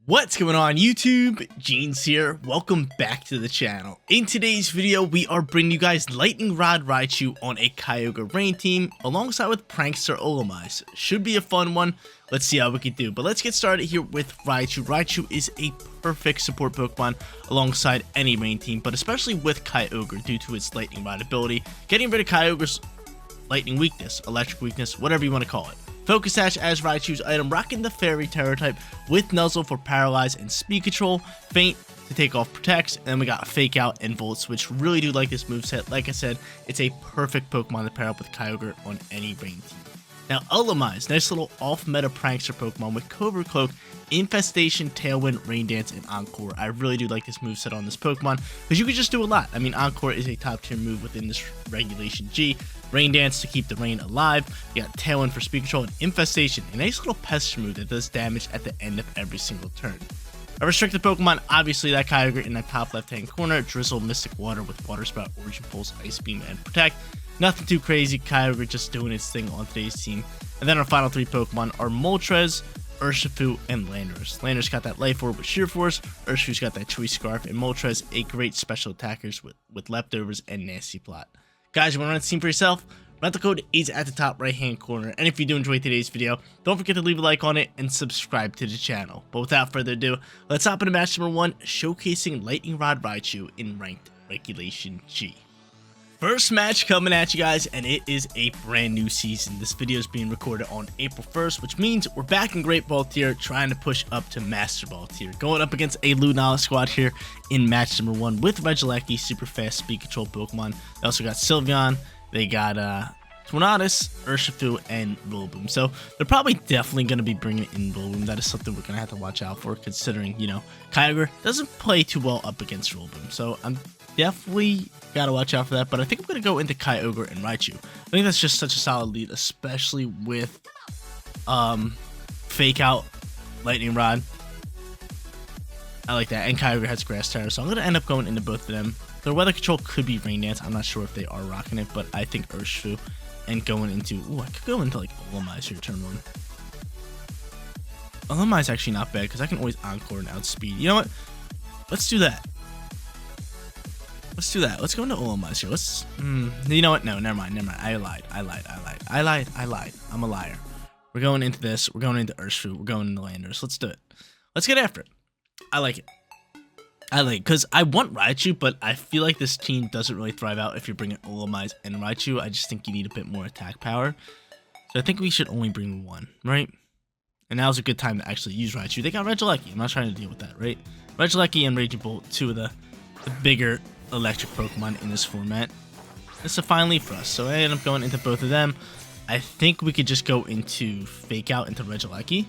What's going on YouTube? Jeans here. Welcome back to the channel. In today's video, we are bringing you guys Lightning Rod Raichu on a KYOGRE Rain Team alongside with Prankster Olamais. Should be a fun one. Let's see how we can do. But let's get started here with Raichu. Raichu is a perfect support Pokemon alongside any Rain Team, but especially with KYOGRE due to its Lightning Rod ability. Getting rid of KYOGRE's Lightning weakness, electric weakness, whatever you want to call it. Focus Sash as Raichu's item, rocking the Fairy Terror type with Nuzzle for Paralyze and Speed Control, Faint to take off Protects, and then we got Fake Out and Volt Switch. Really do like this moveset. Like I said, it's a perfect Pokemon to pair up with KYOGRE on any Rain Team. Now, Olamais, nice little off-meta prankster Pokemon with Cobra Cloak, Infestation, Tailwind, Rain Dance, and Encore. I really do like this moveset on this Pokemon because you can just do a lot. I mean, Encore is a top-tier move within this Regulation G. Rain Dance to keep the rain alive. You got Tailwind for Speed Control, and Infestation, a nice little pester move that does damage at the end of every single turn. A restricted Pokemon, obviously that KYOGRE in that top left-hand corner. Drizzle, Mystic Water with Water Spout, Origin Pulse, Ice Beam, and Protect. Nothing too crazy, KYOGRE just doing its thing on today's team. And then our final three Pokemon are Moltres, Urshifu, and Landorus. Landorus got that Life Orb with Sheer Force, Urshifu's got that Choice Scarf, and Moltres a great special attackers with Leftovers and Nasty Plot. Guys, you want to run the team for yourself? Rental code is at the top right hand corner, and if you do enjoy today's video, don't forget to leave a like on it and subscribe to the channel. But without further ado, let's hop into match number 1, showcasing Lightning Rod Raichu in Ranked Regulation G. First match coming at you guys, and it is a brand new season. This video is being recorded on April 1st, which means we're back in Great Ball tier, trying to push up to Master Ball tier. Going up against a Lunala squad here in match number 1 with Regieleki, super fast speed control Pokemon. They also got Sylveon, they got Tornadus, Urshifu, and Rillaboom. So they're probably definitely going to be bringing in Rillaboom. That is something we're going to have to watch out for, considering, you know, KYOGRE doesn't play too well up against Rillaboom. So I'm definitely got to watch out for that. But I think I'm going to go into KYOGRE and Raichu. I think that's just such a solid lead, especially with Fake Out, Lightning Rod. I like that. And KYOGRE has Grass Terror. So I'm going to end up going into both of them. Their weather control could be Rain Dance. I'm not sure if they are rocking it, but I think Urshifu. And going into, ooh, I could go into like Olamais here turn 1. Olamais actually not bad because I can always Encore and outspeed. You know what? Let's do that. Let's do that. Let's go into Olamais here. Let's, you know what? No, never mind. I lied. I'm a liar. We're going into this. We're going into Urshifu. We're going into Landorus. Let's do it. Let's get after it. I like it. Because I want Raichu, but I feel like this team doesn't really thrive out if you're bringing Olamais and Raichu. I just think you need a bit more attack power. So I think we should only bring one, right? And now's a good time to actually use Raichu. They got Regieleki. I'm not trying to deal with that, right? Regieleki and Raging Bolt, two of the bigger electric Pokemon in this format. It's a fine lead for us. So I end up going into both of them. I think we could just go into Fake Out into Regieleki.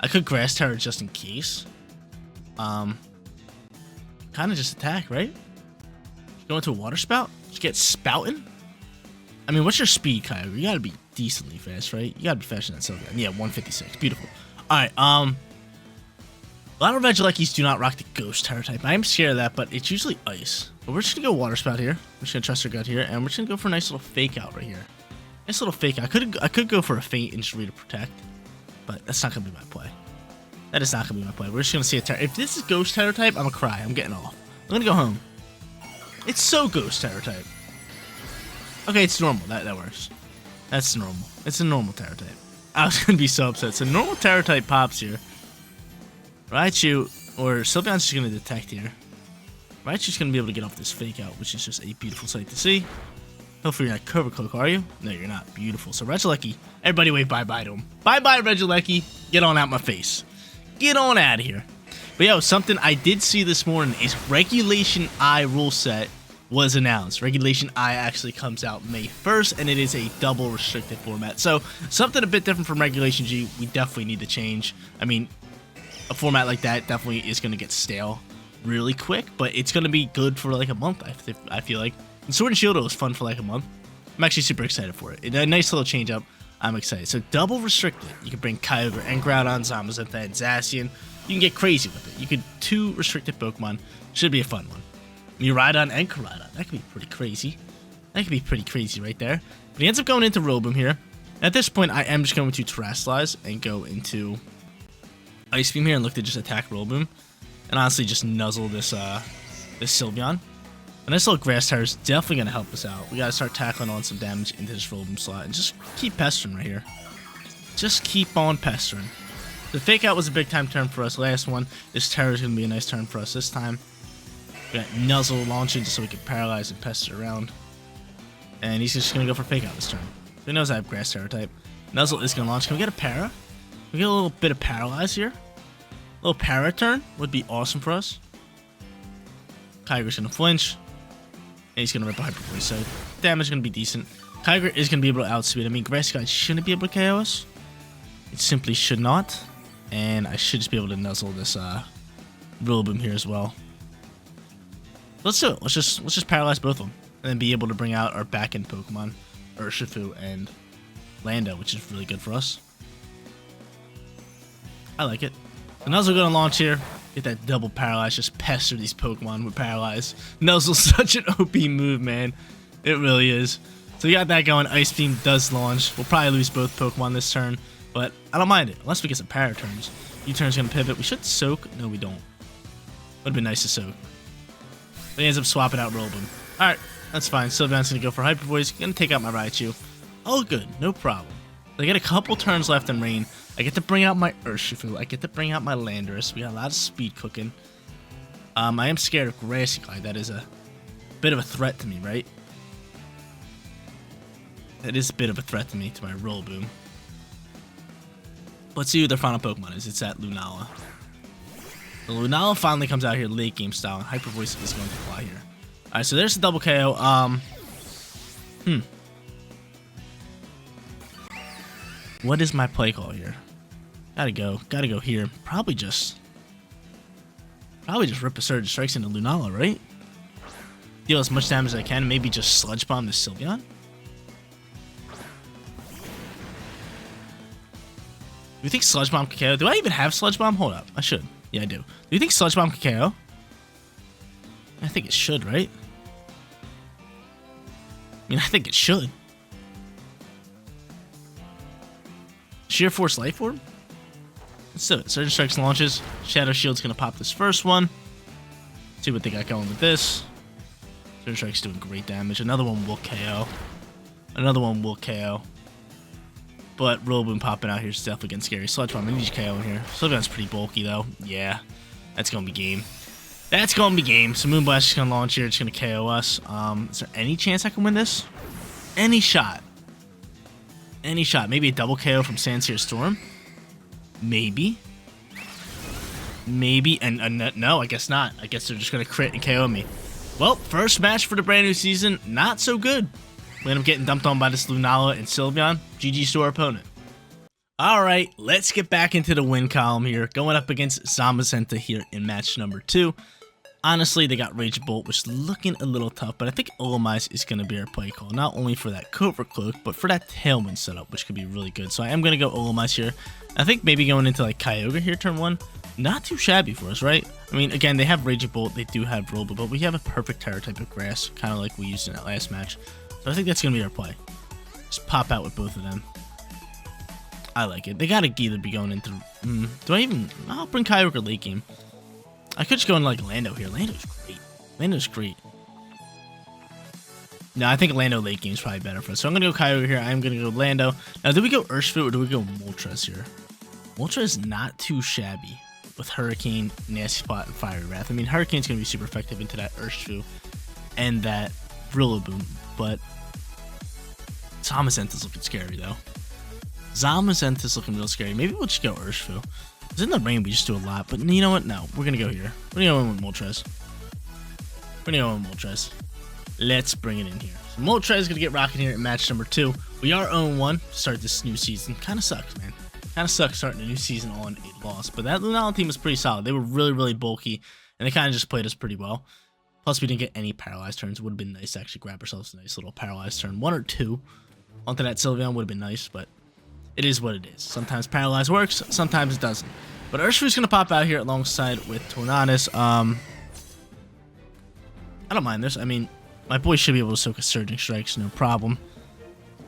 I could Grass Terror just in case. Kind of just attack, right? Go into a Water Spout? Just get spouting? I mean, what's your speed, KYOGRE? You gotta be decently fast, right? You gotta be faster than Sylveon. Yeah, 156. Beautiful. Alright, a lot of Regielekis do not rock the Ghost Terror type. I am scared of that, but it's usually Ice. But we're just gonna go Water Spout here. We're just gonna trust our gut here, and we're just gonna go for a nice little Fake Out right here. Nice little Fake Out. I could go for a Faint and just read a Protect, but that's not gonna be my play. That is not going to be my play. We're just going to see a Terror. If this is Ghost Terror type, I'm going to cry. I'm getting off. I'm going to go home. It's so Ghost Terror type. Okay, it's normal. That works. That's normal. It's a normal Terror type. I was going to be so upset. So normal Terror type pops here. Raichu, or Sylveon's just going to Detect here. Raichu's going to be able to get off this Fake Out, which is just a beautiful sight to see. Hopefully you're not Cobra Cloak, are you? No, you're not. Beautiful. So Regieleki, everybody wave bye-bye to him. Bye-bye, Regieleki. Get on out my face. Get on out of here. But yo, something I did see this morning is Regulation I rule set was announced. Regulation I actually comes out May 1st, and it is a double restricted format. So something a bit different from Regulation G. We definitely need to change. I mean, a format like that definitely is going to get stale really quick, but it's going to be good for like a month, I feel like. And Sword and Shield was fun for like a month. I'm actually super excited for it. A nice little change up. I'm excited. So double restricted. You can bring KYOGRE and Groudon, Zamazenta, and Zacian. You can get crazy with it. You could 2 restricted Pokemon. Should be a fun one. Miraidon and Koraidon. That could be pretty crazy. That could be pretty crazy right there. But he ends up going into Rillaboom here. At this point, I am just going to Terastallize and go into Ice Beam here and look to just attack Rillaboom. And honestly just nuzzle this Sylveon. And this little Grass Tyre is definitely going to help us out. We got to start tackling on some damage into this Rillaboom slot. And just keep pestering right here. Just keep on pestering. The Fake Out was a big time turn for us last one. This Terror is going to be a nice turn for us this time. We got Nuzzle launching just so we can paralyze and pester around. And he's just going to go for Fake Out this turn. He knows I have Grass Terror type. Nuzzle is going to launch. Can we get a Para? Can we get a little bit of Paralyze here? A little Para turn would be awesome for us. Kyogre's going to flinch. And he's going to rip a Hyper Voice, so damage is going to be decent. Kyogre is going to be able to outspeed. I mean, Grass Guy shouldn't be able to KO us. It simply should not. And I should just be able to nuzzle this Rillaboom here as well. Let's do it. Let's just paralyze both of them. And then be able to bring out our back-end Pokemon, Urshifu and Lando, which is really good for us. I like it. The Nuzzle going to launch here. Get that double Paralyze. Just pester these Pokemon with Paralyze. Nuzzle's such an OP move, man. It really is. So we got that going. Ice Beam does launch. We'll probably lose both Pokemon this turn. But I don't mind it. Unless we get some Para turns. U-turn's going to pivot. We should Soak. No, we don't. Would have been nice to Soak. But he ends up swapping out Rillaboom. Alright. That's fine. Sylveon's going to go for Hyper Voice. Going to take out my Raichu. All good. No problem. I get a couple turns left in Rain. I get to bring out my Urshifu. I get to bring out my Landorus. We got a lot of speed cooking. I am scared of Grassy Glide. That is a bit of a threat to me, right? That is a bit of a threat to me, to my Rillaboom. Let's see who their final Pokemon is. It's that Lunala. The Lunala finally comes out here late game style, and Hyper Voice is going to fly here. Alright, so there's the double KO. What is my play call here? Gotta go here. Probably just rip a Surge of Strikes into Lunala, right? Deal as much damage as I can. Maybe just Sludge Bomb this Sylveon. Do you think Sludge Bomb can KO? Do I even have Sludge Bomb? Hold up, I should. Yeah, I do. Do you think Sludge Bomb can KO? I think it should, right? I mean, I think it should. Sheer Force Life Orb? Let's do it. Surge Strikes launches. Shadow Shield's going to pop this first one. See what they got going with this. Surge Strike's doing great damage. Another one will KO. Another one will KO. But Rillaboom popping out here is definitely getting scary. Sludge Bomb, I need you KO in here. Sylveon's pretty bulky, though. Yeah, that's going to be game. That's going to be game. So Moonblast is going to launch here. It's going to KO us. Is there any chance I can win this? Any shot. Any shot. Maybe a double KO from Sandsear Storm. Maybe. Maybe. And no, I guess not. I guess they're just going to crit and KO me. Well, first match for the brand new season. Not so good. We end up getting dumped on by this Lunala and Sylveon. GG's to our opponent. Alright, let's get back into the win column here. Going up against Zamazenta here in match number 2. Honestly, they got Rage Bolt, which is looking a little tough, but I think Olamais is going to be our play call. Not only for that Covert Cloak, but for that Tailwind setup, which could be really good. So I am going to go Olamais here. I think maybe going into like KYOGRE here turn 1. Not too shabby for us, right? I mean, again, they have Rage Bolt, they do have Robo, but we have a perfect Terror type of Grass, kind of like we used in that last match. So I think that's going to be our play. Just pop out with both of them. I like it. They got to either be going into... do I even... I'll bring KYOGRE late game. I could just go into like Lando here. Lando's great. Lando's great. No, I think Lando late game is probably better for us. So I'm going to go KYOGRE here. I'm going to go Lando. Now, do we go Urshifu or do we go Moltres here? Moltres is not too shabby with Hurricane, Nasty Spot, and Fiery Wrath. I mean, Hurricane's going to be super effective into that Urshifu and that Rillaboom, but Zamazenta's looking scary, though. Zamazenta's looking real scary. Maybe we'll just go Urshifu. Because in the rain, we just do a lot. But you know what? No, we're going to go here. We're going to go in with Moltres. We're going to go in with Moltres. Let's bring it in here. So Moltres is going to get rocking here in match number 2. We are 0-1 to start this new season. Kind of sucks, man. Kind of sucks starting a new season on a loss. But that Lunala team was pretty solid. They were really, really bulky. And they kind of just played us pretty well. Plus, we didn't get any paralyzed turns. It would have been nice to actually grab ourselves a nice little paralyzed turn. 1 or 2 onto that Sylveon would have been nice, but it is what it is. Sometimes paralyzed works, sometimes it doesn't. But Urshifu's going to pop out here alongside with Tornadus. I don't mind this. I mean, my boy should be able to soak a Surging Strikes, no problem.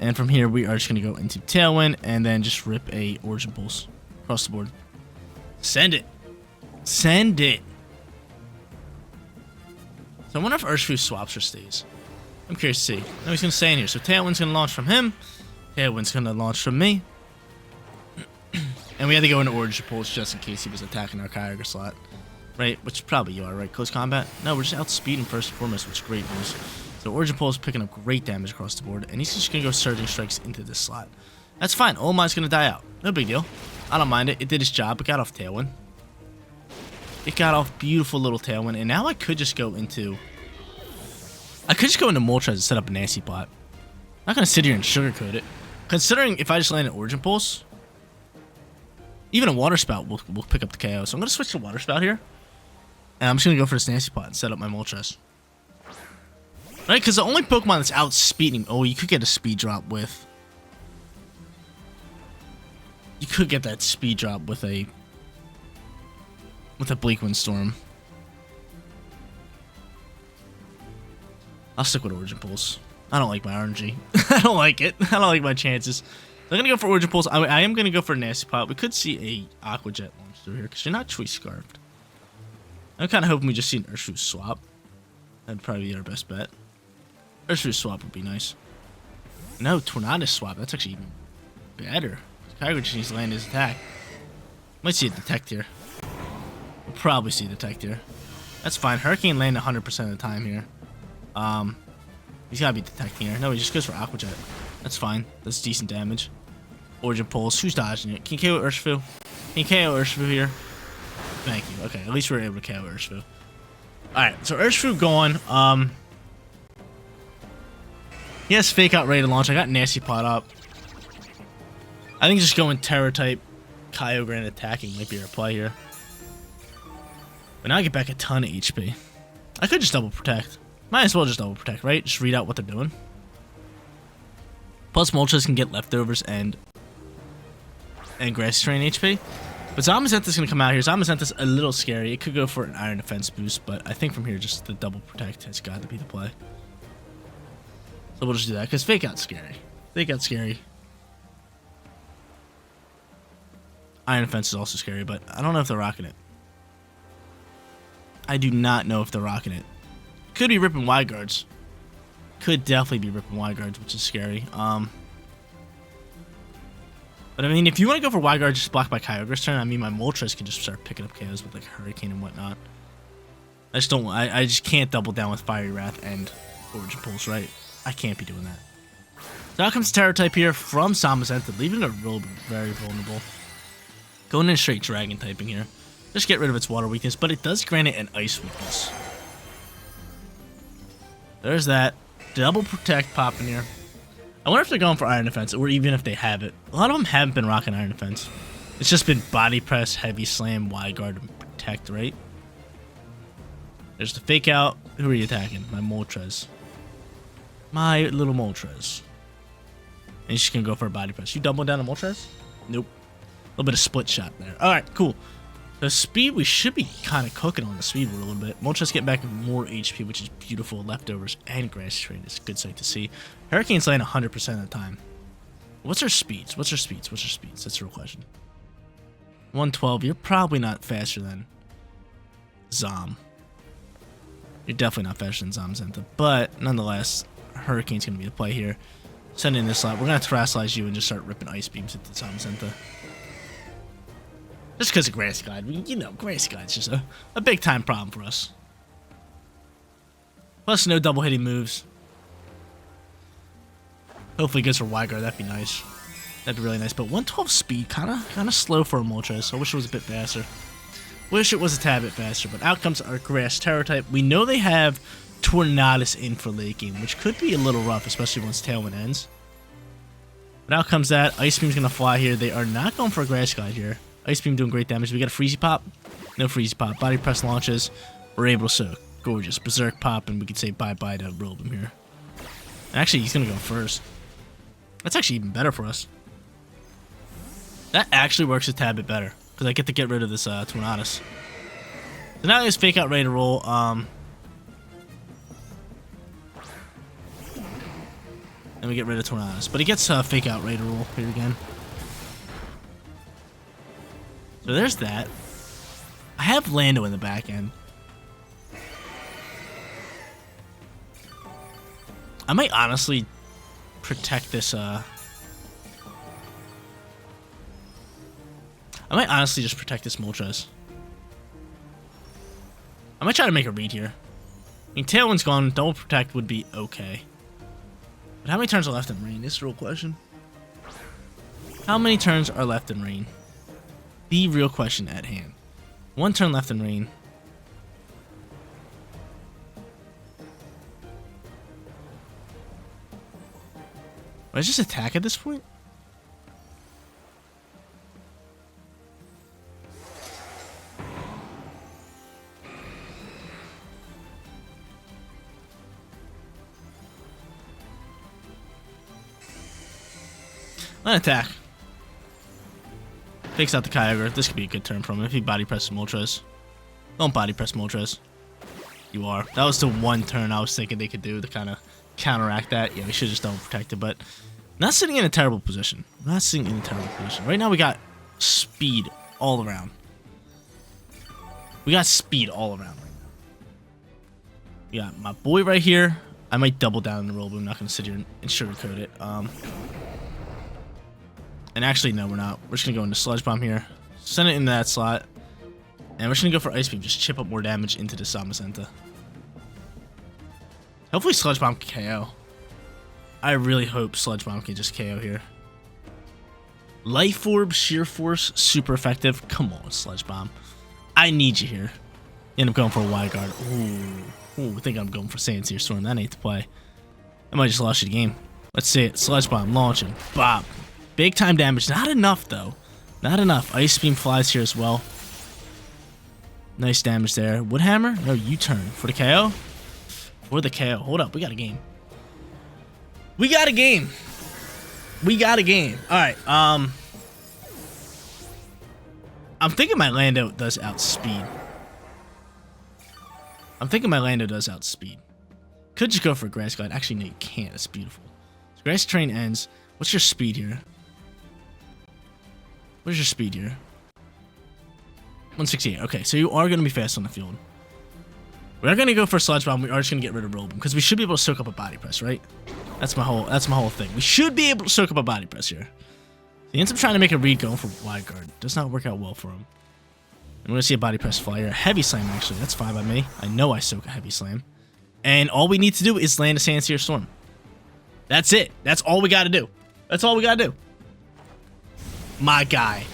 And from here, we are just going to go into Tailwind and then just rip a Origin Pulse across the board. Send it. Send it. So I wonder if Urshifu swaps or stays. I'm curious to see. No, he's going to stay in here. So Tailwind's going to launch from him. Tailwind's going to launch from me. And we had to go into Origin Pulse just in case he was attacking our KYOGRE slot. Right? Which probably you are, right? Close combat? No, we're just outspeeding first and foremost, which is great news. So Origin Pulse picking up great damage across the board. And he's just going to go Surging Strikes into this slot. That's fine. Olemi's going to die out. No big deal. I don't mind it. It did its job. It got off Tailwind. It got off beautiful little Tailwind. And now I could just go into... Moltres and set up a nasty plot. I'm not going to sit here and sugarcoat it. Considering if I just land an Origin Pulse, even a Water Spout will pick up the KO. So I'm going to switch to Water Spout here. And I'm just going to go for this nasty plot and set up my Moltres. Right? Because the only Pokemon that's outspeeding... Oh, you could get a speed drop with... You could get that speed drop with a Bleak Wind Storm. I'll stick with Origin Pulse. I don't like my RNG. I don't like it. I don't like my chances. I'm going to go for Origin Pulse. I am going to go for a Nasty Pot. We could see a Aqua Jet launch through here because you're not Choice Scarfed. I'm kind of hoping we just see an Urshifu swap. That'd probably be our best bet. Urshifu swap would be nice. No, Tornadus swap. That's actually even better. KYOGRE just needs to land his attack. Might see a Detect here. We'll probably see a Detect here. That's fine. Hurricane land 100% of the time here. He's gotta be detecting here. No, he just goes for Aqua Jet. That's fine. That's decent damage. Origin Pulse. Who's dodging it? Can you KO Urshifu? Can you KO Urshifu here? Thank you. Okay, at least we were able to KO Urshifu. Alright, so Urshifu going. He has Fake Out ready to launch. I got Nasty Pot up. I think just going Terror type, KYOGRE and attacking might be our play here. But now I get back a ton of HP. I could just double protect. Might as well just double protect, right? Just read out what they're doing. Plus Moltres can get leftovers and Grassy Terrain HP. But Zamazenta's going to come out here. Zamazenta's a little scary. It could go for an Iron Defense boost, but I think from here just the double protect has got to be the play. So we'll just do that, because Fake Out's scary. Fake Out's scary. Iron Defense is also scary, but I don't know if they're rocking it. I do not know if they're rocking it. Could be ripping wide guards. Could definitely be ripping wide guards, which is scary. But I mean, if you want to go for wide guard, just block by KYOGRE's turn. I mean, my Moltres can just start picking up KOs with like Hurricane and whatnot. I just don't. I just can't double down with Fiery Wrath and Origin Pulse, right? I can't be doing that. So out comes Terror type here from Zamazenta, leaving it real very vulnerable. Going in straight Dragon typing here. Just get rid of its water weakness, but it does grant it an ice weakness. There's that. Double protect popping here. I wonder if they're going for Iron Defense, or even if they have it. A lot of them haven't been rocking Iron Defense. It's just been Body Press, Heavy Slam, Wide Guard, and Protect, right? There's the Fake Out. Who are you attacking? My Moltres. My little Moltres. And he's just going to go for a Body Press. You double down on Moltres? Nope. A little bit of split shot there. Alright, cool. The speed, we should be kind of cooking on the speed a little bit. Moltres get back more HP, which is beautiful. Leftovers and Grassy Terrain is a good sight to see. Hurricane's land 100% of the time. What's her speeds? What's her speeds? What's her speeds? That's the real question. 112. You're probably not faster than Zom. You're definitely not faster than Zamazenta. But nonetheless, Hurricane's going to be the play here. Send in this slot. We're going to Terrasilize you and just start ripping Ice Beams into Zamazenta. Just because of Grassy Glide. You know, Grassy Glide's just a big time problem for us. Plus, no double hitting moves. Hopefully, it goes for Wide Guard. That'd be nice. That'd be really nice. But 112 speed, kind of slow for a Moltres. I wish it was a bit faster. Wish it was a tad bit faster. But out comes our Grass Terror type. We know they have Tornadus in for late game, which could be a little rough, especially once Tailwind ends. But out comes that. Ice Beam's going to fly here. They are not going for a Grass Glide here. Ice Beam doing great damage. We got a Freezy Pop. No Freezy Pop. Body Press launches. We're able to soak. Gorgeous. Berserk Pop, and we can say bye-bye to Robum here. Actually, he's going to go first. That's actually even better for us. That actually works a tad bit better, because I get to get rid of this Tornadus. So now there's Fake Out ready to roll. And we get rid of Tornadus. But he gets Fake Out ready to roll here again. So there's that. I have Lando in the back end. I might honestly protect this, I might honestly just protect this Moltres. I might try to make a read here. I mean, Tailwind's gone. Double Protect would be okay. But how many turns are left in Rain? This is the real question. How many turns are left in Rain? The real question at hand. 1 turn left in Rain. Why just attack at this point? Let attack. Takes out the KYOGRE. This could be a good turn from him if he body presses Moltres. Don't body press Moltres. You are. That was the 1 turn I was thinking they could do to kind of counteract that. Yeah, we should just double protect it, but not sitting in a terrible position. Not sitting in a terrible position. Right now we got speed all around. We got speed all around right now. We got my boy right here. I might double down in the roll, but I'm not going to sit here and sugarcoat it. And actually, no, we're not. We're just going to go into Sludge Bomb here. Send it into that slot. And we're just going to go for Ice Beam. Just chip up more damage into the Samacenta. Hopefully Sludge Bomb can KO. I really hope Sludge Bomb can just KO here. Life Orb, Sheer Force, super effective. Come on, Sludge Bomb. I need you here. You end up going for a Wide Guard. Ooh, I think I'm going for Sand Storm. That ain't the play. I might just lost you the game. Let's see it. Sludge Bomb launching. Bop. Big time damage. Not enough, though. Not enough. Ice Beam flies here as well. Nice damage there. Wood Hammer? No, U-turn. For the KO? For the KO. Hold up. We got a game. We got a game. We got a game. Alright, I'm thinking my Lando does outspeed. Could just go for a Grass Glide. Actually, no, you can't. It's beautiful. So Grass Train ends. What's your speed here? What's your speed here? 168. Okay, so you are going to be fast on the field. We are going to go for a Sludge Bomb. We are just going to get rid of Roll Boom because we should be able to soak up a Body Press, right? That's my whole thing. We should be able to soak up a Body Press here. He ends up trying to make a read going for Wide Guard. Does not work out well for him. I'm going to see a Body Press fly here. A Heavy Slam, actually. That's fine by me. I know I soak a Heavy Slam. And all we need to do is land a Sand Storm. That's it. That's all we got to do. That's all we got to do. My guy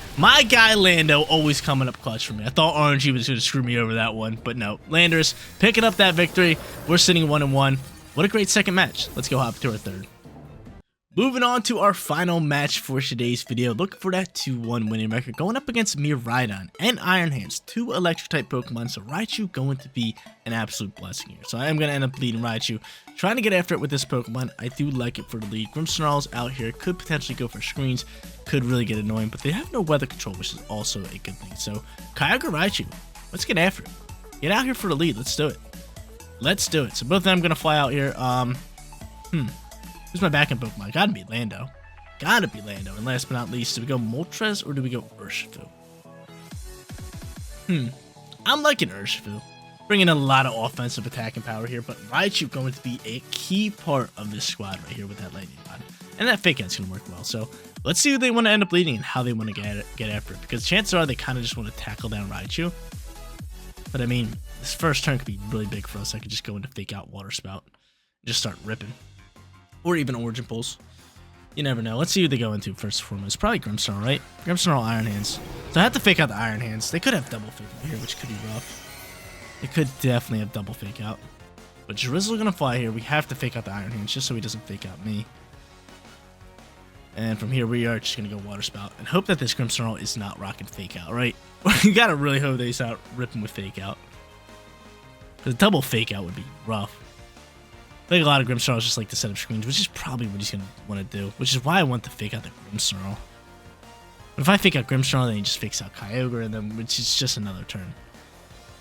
Lando always coming up clutch for me. I thought RNG was going to screw me over that one, but no. Landers picking up that victory. We're sitting 1-1. What a great second match. Let's go hop to our third. Moving on to our final match for today's video. Looking for that 2-1 winning record. Going up against Miraidon and Iron Hands. 2 electric-type Pokemon. So Raichu going to be an absolute blessing here. So I am going to end up leading Raichu. Trying to get after it with this Pokemon. I do like it for the lead. Grimmsnarl's out here. Could potentially go for screens. Could really get annoying. But they have no weather control, which is also a good thing. So KYOGRE Raichu. Let's get after it. Get out here for the lead. Let's do it. Let's do it. So both of them going to fly out here. Who's my backup Pokemon? Gotta be Lando. Gotta be Lando. And last but not least, do we go Moltres or do we go Urshifu? I'm liking Urshifu. Bringing a lot of offensive attacking power here, but Raichu going to be a key part of this squad right here with that lightning rod. And that fake out's gonna work well. So let's see who they want to end up leading and how they want to get after it. Because chances are they kind of just want to tackle down Raichu. But I mean, this first turn could be really big for us. I could just go into fake out Water Spout and just start ripping. Or even Origin Pulse. You never know. Let's see who they go into first and foremost. Probably Grimmsnarl, right? Grimmsnarl, Iron Hands. So I have to fake out the Iron Hands. They could have double fake out here, which could be rough. They could definitely have double fake out. But Drizzle's gonna fly here. We have to fake out the Iron Hands just so he doesn't fake out me. And from here, we are just gonna go Water Spout and hope that this Grimmsnarl is not rocking fake out, right? You gotta really hope that he's out ripping with fake out. Because a double fake out would be rough. I think a lot of Grimmsnarls just like to set up screens, which is probably what he's going to want to do, which is why I want to fake out the Grimmsnarl. But if I fake out Grimmsnarl, then he just fakes out KYOGRE, and then which is just another turn.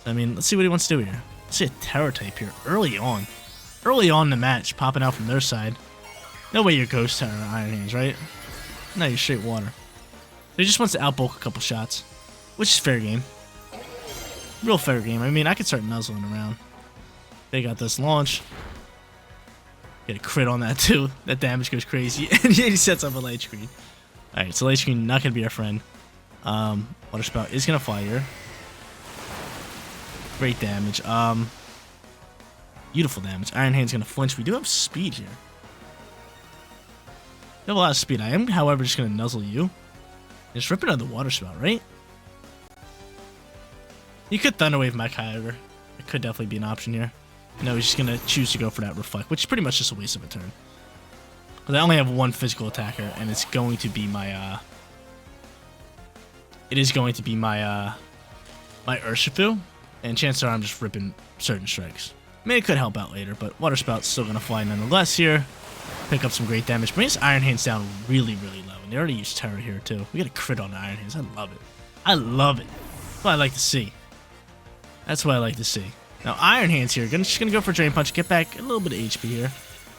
So, I mean, let's see what he wants to do here. Let's see a Terror type here early on. Early on in the match, popping out from their side. No way you're Ghost Terror or Iron Hands, right? No, you're straight water. So he just wants to outbulk a couple shots, which is fair game. Real fair game. I mean, I could start nuzzling around. They got this launch. Get a crit on that too. That damage goes crazy. And he sets up a light screen. Alright, so light screen not gonna be our friend. Water spout is gonna fly here. Great damage. Beautiful damage. Iron Hand's gonna flinch. We do have speed here. We have a lot of speed. I am, however, just gonna nuzzle you. Just rip it out of the water spout, right? You could Thunder Wave my KYOGRE. It could definitely be an option here. No, he's just gonna choose to go for that Reflect, which is pretty much just a waste of a turn. Because I only have one physical attacker, and it's going to be my, it is going to be my, my Urshifu, and chances are I'm just ripping certain strikes. I mean, it could help out later, but Water Spout's still gonna fly nonetheless here. Pick up some great damage. Bring his Iron Hands down really, really low, and they already used Terra here, too. We get a crit on the Iron Hands. I love it. I love it. That's what I like to see. That's what I like to see. Now, Iron Hands here. Just gonna go for Drain Punch, get back a little bit of HP here.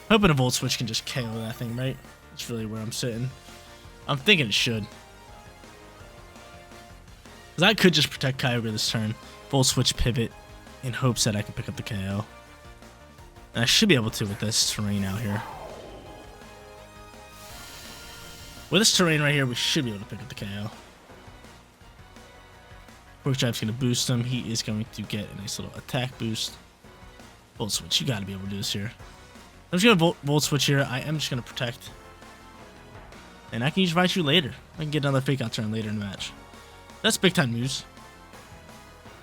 Hoping a Volt Switch can just KO that thing, right? That's really where I'm sitting. I'm thinking it should. Because I could just protect KYOGRE this turn. Volt Switch pivot in hopes that I can pick up the KO. And I should be able to with this terrain out here. With this terrain right here, we should be able to pick up the KO. Quick Drive's going to boost him. He is going to get a nice little attack boost. Volt Switch, you got to be able to do this here. I'm just going to Volt Switch here. I am just going to protect. And I can use Raichu later. I can get another Fake Out turn later in the match. That's big time news.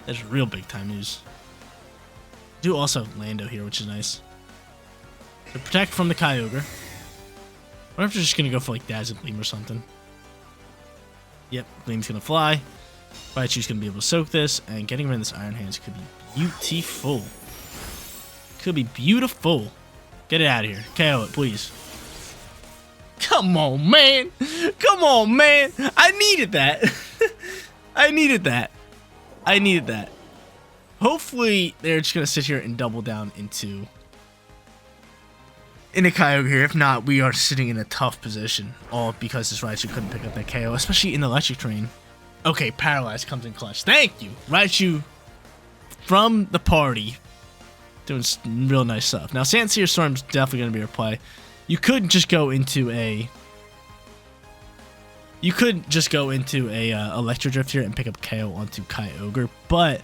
That's real big time news. Do also have Lando here, which is nice. So protect from the KYOGRE. What if they're just going to go for like Dazzle Gleam or something? Yep, Gleam's going to fly. Raichu's going to be able to soak this, and getting rid of this Iron Hands could be beautiful. Could be beautiful. Get it out of here. KO it, please. Come on, man. Come on, man. I needed that. I needed that. I needed that. Hopefully, they're just going to sit here and double down into a KYOGRE here. If not, we are sitting in a tough position. All because this Raichu couldn't pick up that KO, especially in the electric terrain. Okay, Paralyze comes in clutch. Thank you. Raichu from the party. Doing some real nice stuff. Now, Sandsear Storm's definitely going to be your play. You could just go into a... You could just go into a Electro Drift here and pick up KO onto KYOGRE, but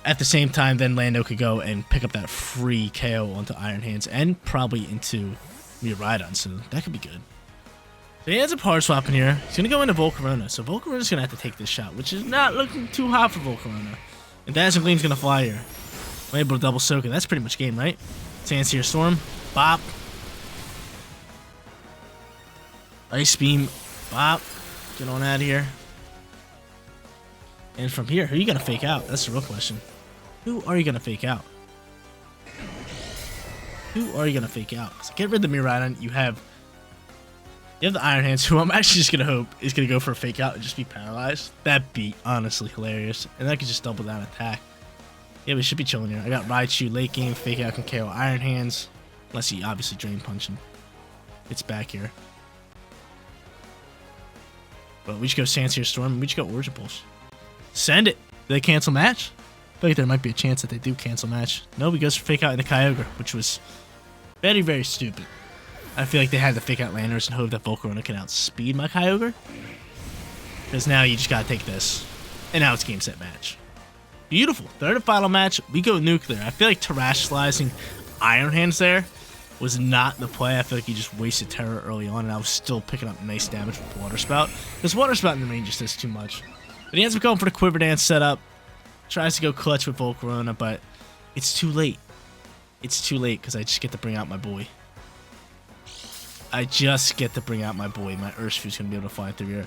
at the same time, then Lando could go and pick up that free KO onto Iron Hands and probably into Miraidon, so that could be good. So he ends up hard swapping here. He's going to go into Volcarona, so Volcarona's going to have to take this shot, which is not looking too hot for Volcarona. And Dazzle Gleam's going to fly here. I'm able to double soak it. That's pretty much game, right? Sandsear Storm. Bop. Ice Beam. Bop. Get on out of here. And from here, who are you going to fake out? That's the real question. Who are you going to fake out? Who are you going to fake out? So get rid of the Miraidon. You have the Iron Hands, who I'm actually just going to hope is going to go for a fake out and just be paralyzed. That'd be honestly hilarious. And that could just double down attack. Yeah, we should be chilling here. I got Raichu late game, fake out can KO Iron Hands. Unless he obviously Drain Punch and it's back here. But we just go Sandsear Storm and we just go Origin Pulse. Send it. Do they cancel match? I feel like there might be a chance that they do cancel match. No, he goes for fake out into KYOGRE, which was very, very stupid. I feel like they had to fake out Landers and hope that Volcarona can outspeed my KYOGRE. Because now you just gotta take this. And now it's game, set, match. Beautiful. Third and final match. We go nuclear. I feel like Terastallizing Iron Hands there was not the play. I feel like he just wasted Terra early on, and I was still picking up nice damage with Water Spout. Because Water Spout in the range just does too much. But he ends up going for the Quiver Dance setup. Tries to go clutch with Volcarona, but it's too late. It's too late because I just get to bring out my boy. I just get to bring out my boy. My Urshifu's going to be able to fly through here.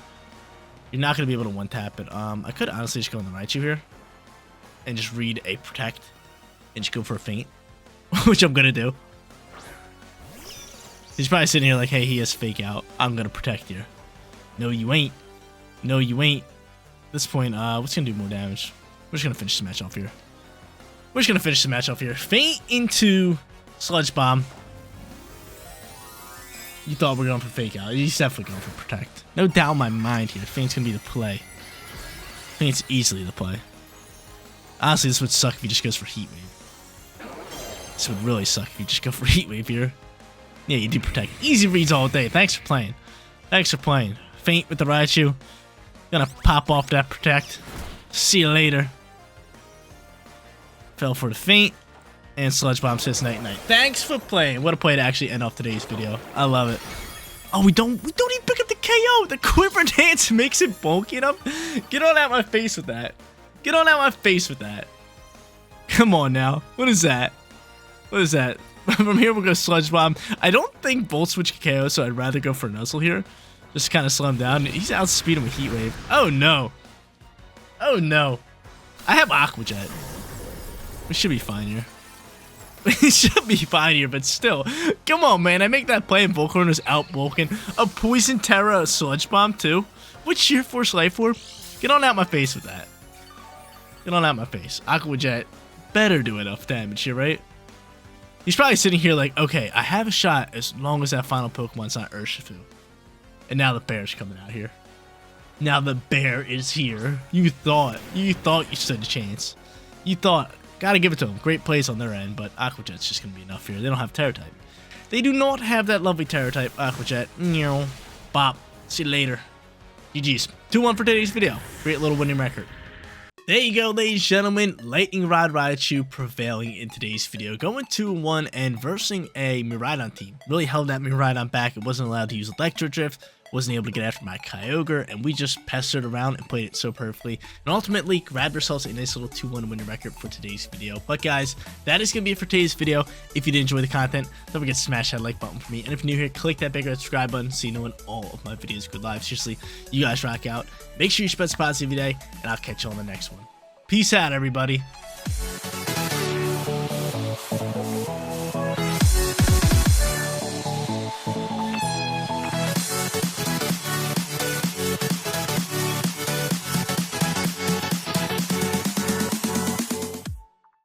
You're not going to be able to one-tap it. I could honestly just go in the Raichu here and just read a Protect and just go for a Feint, which I'm going to do. He's probably sitting here like, hey, he has fake out. I'm going to protect here. No, you ain't. No, you ain't. At this point, what's going to do more damage? We're just going to finish the match off here. We're just going to finish the match off here. Feint into Sludge Bomb. You thought we were going for fake out. He's definitely going for protect. No doubt in my mind here. Feint's going to be the play. Feint's easily the play. Honestly, this would suck if he just goes for Heat Wave. This would really suck if you just go for Heat Wave here. Yeah, you do protect. Easy reads all day. Thanks for playing. Thanks for playing. Feint with the Raichu. Gonna pop off that protect. See you later. Fell for the feint. And Sludge Bomb says night night. Thanks for playing. What a play to actually end off today's video. I love it. Oh, we don't even pick up the KO. The Quiver Dance makes it bulky enough. Get on out my face with that. Get on out my face with that. Come on now. What is that? What is that? From here, we'll go Sludge Bomb. I don't think Volt Switch can KO, so I'd rather go for Nuzzle here. Just kind of slow him down. He's outspeeding with Heat Wave. Oh, no. Oh, no. I have Aqua Jet. We should be fine here. We should be fine here, but still. Come on, man. I make that play and Volcarona is out bulking. A Poison Terra, a Sludge Bomb, too. What Sheer Force Life Orb? Get on out my face with that. Get on out my face. Aqua Jet better do enough damage here, right? He's probably sitting here like, okay, I have a shot as long as that final Pokemon's not Urshifu. And now the bear's coming out here. Now the bear is here. You thought you stood a chance. You thought. Gotta give it to them. Great plays on their end, but Aqua Jet's just gonna be enough here. They don't have Terra type. They do not have that lovely Terra type. Aqua Jet. Bop. See you later. GG's. 2-1 for today's video. Great little winning record. There you go, ladies and gentlemen. Lightning Rod Raichu prevailing in today's video. Going 2-1 and versing a Miraidon team. Really held that Miraidon back. It wasn't allowed to use Electro Drift. Wasn't able to get after my KYOGRE, and we just pestered around and played it so perfectly, and ultimately grabbed ourselves a nice little 2-1 winning record for today's video. But guys, that is going to be it for today's video. If you did enjoy the content, don't forget to smash that like button for me, and if you're new here, click that big red subscribe button so you know when all of my videos go live. Seriously, you guys rock out. Make sure you spread some positivity every day, and I'll catch you on the next one. Peace out, everybody.